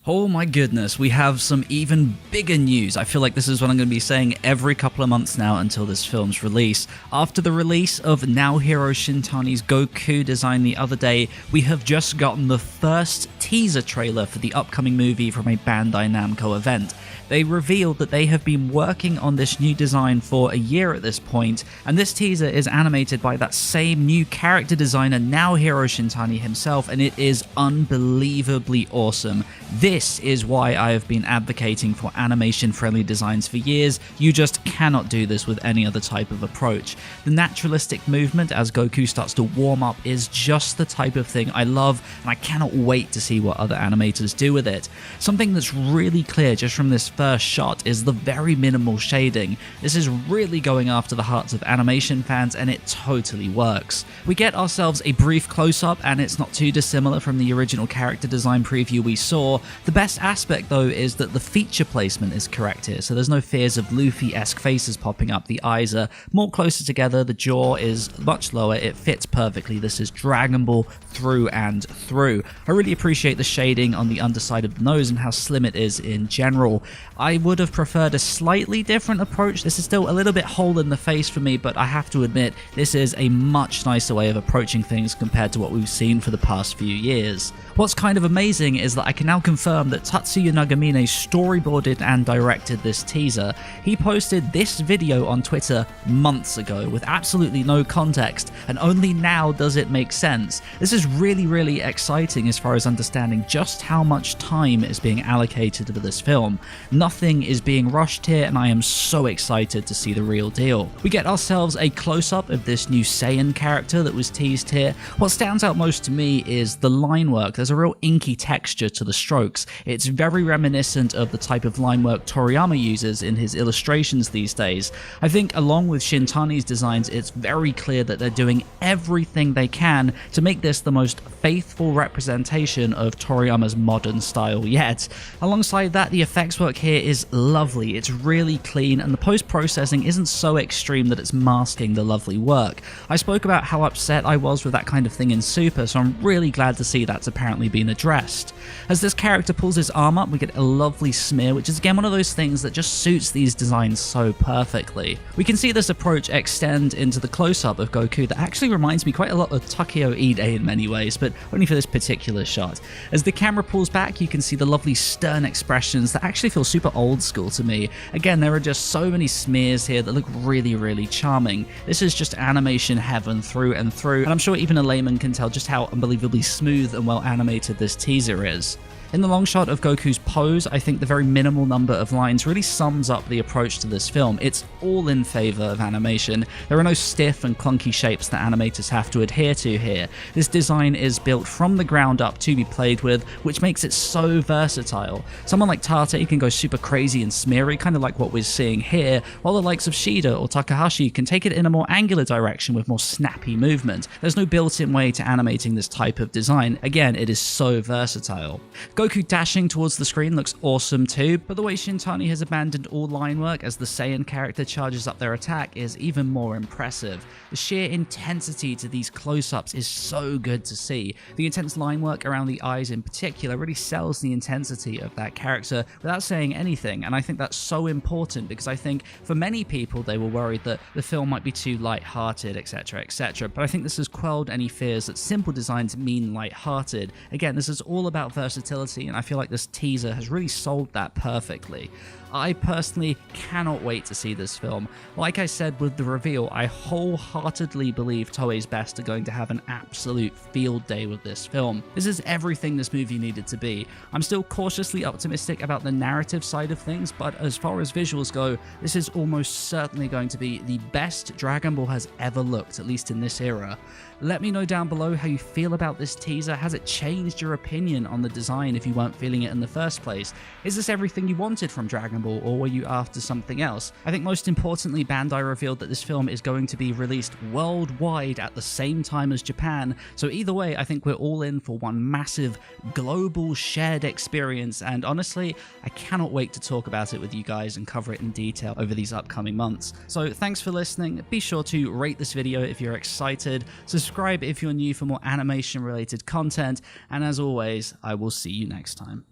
Oh my goodness, we have some even bigger news. I feel like this is what I'm going to be saying every couple of months now until this film's release. After the release of Naohiro Shintani's Goku design the other day, we have just gotten the first teaser trailer for the upcoming movie from a Bandai Namco event. They revealed that they have been working on this new design for a year at this point, and this teaser is animated by that same new character designer Naohiro Shintani himself, and it is unbelievably awesome. This is why I have been advocating for animation-friendly designs for years. You just cannot do this with any other type of approach. The naturalistic movement as Goku starts to warm up is just the type of thing I love, and I cannot wait to see what other animators do with it. Something that's really clear just from this first shot is the very minimal shading. This is really going after the hearts of animation fans, and it totally works. We get ourselves a brief close-up, and it's not too dissimilar from the original character design preview we saw. The best aspect though is that the feature placement is correct here, so there's no fears of Luffy-esque faces popping up. The eyes are more closer together, the jaw is much lower, it fits perfectly. This is Dragon Ball through and through. I really appreciate the shading on the underside of the nose and how slim it is in general. I would have preferred a slightly different approach. This is still a little bit hole in the face for me, but I have to admit this is a much nicer way of approaching things compared to what we've seen for the past few years. What's kind of amazing is that I can now confirm that Tatsuya Nagamine storyboarded and directed this teaser. He posted this video on Twitter months ago with absolutely no context, and only now does it make sense. This is really exciting as far as understanding just how much time is being allocated for this film. Nothing is being rushed here, and I am so excited to see the real deal. We get ourselves a close-up of this new Saiyan character that was teased here. What stands out most to me is the line work. There's a real inky texture to the strokes. It's very reminiscent of the type of line work Toriyama uses in his illustrations these days. I think along with Shintani's designs, it's very clear that they're doing everything they can to make this the most faithful representation of Toriyama's modern style yet. Alongside that, the effects work here is lovely. It's really clean, and the post-processing isn't so extreme that it's masking the lovely work. I spoke about how upset I was with that kind of thing in Super, so I'm really glad to see that's apparently been addressed. As this character pulls his arm up, we get a lovely smear, which is again one of those things that just suits these designs so perfectly. We can see this approach extend into the close-up of Goku that actually reminds me quite a lot of Takeo Ide in many ways, but only for this particular shot. As the camera pulls back, you can see the lovely stern expressions that actually feel super old school to me. Again, there are just so many smears here that look really charming. This is just animation heaven through and through, and I'm sure even a layman can tell just how unbelievably smooth and well animated this teaser is. In the long shot of Goku's pose, I think the very minimal number of lines really sums up the approach to this film. It's all in favor of animation. There are no stiff and clunky shapes that animators have to adhere to here. This design is built from the ground up to be played with, which makes it so versatile. Someone like Tate can go super crazy and smeary, kind of like what we're seeing here, while the likes of Shida or Takahashi can take it in a more angular direction with more snappy movement. There's no built-in way to animating this type of design. Again, it is so versatile. Goku dashing towards the screen looks awesome too, but the way Shintani has abandoned all line work as the Saiyan character charges up their attack is even more impressive. The sheer intensity to these close-ups is so good to see. The intense line work around the eyes in particular really sells the intensity of that character without saying anything, and I think that's so important because I think for many people they were worried that the film might be too light-hearted, etc, but I think this has quelled any fears that simple designs mean light-hearted. Again, this is all about versatility, and I feel like this teaser has really sold that perfectly. I personally cannot wait to see this film. Like I said with the reveal, I wholeheartedly believe Toei's Best are going to have an absolute field day with this film. This is everything this movie needed to be. I'm still cautiously optimistic about the narrative side of things, but as far as visuals go, this is almost certainly going to be the best Dragon Ball has ever looked, at least in this era. Let me know down below how you feel about this teaser. Has it changed your opinion on the design if you weren't feeling it in the first place? Is this everything you wanted from Dragon Ball, or were you after something else? I think most importantly, Bandai revealed that this film is going to be released worldwide at the same time as Japan, so either way, I think we're all in for one massive global shared experience, and honestly, I cannot wait to talk about it with you guys and cover it in detail over these upcoming months. So thanks for listening. Be sure to rate this video if you're excited, subscribe if you're new for more animation related content, and as always, I will see you next time.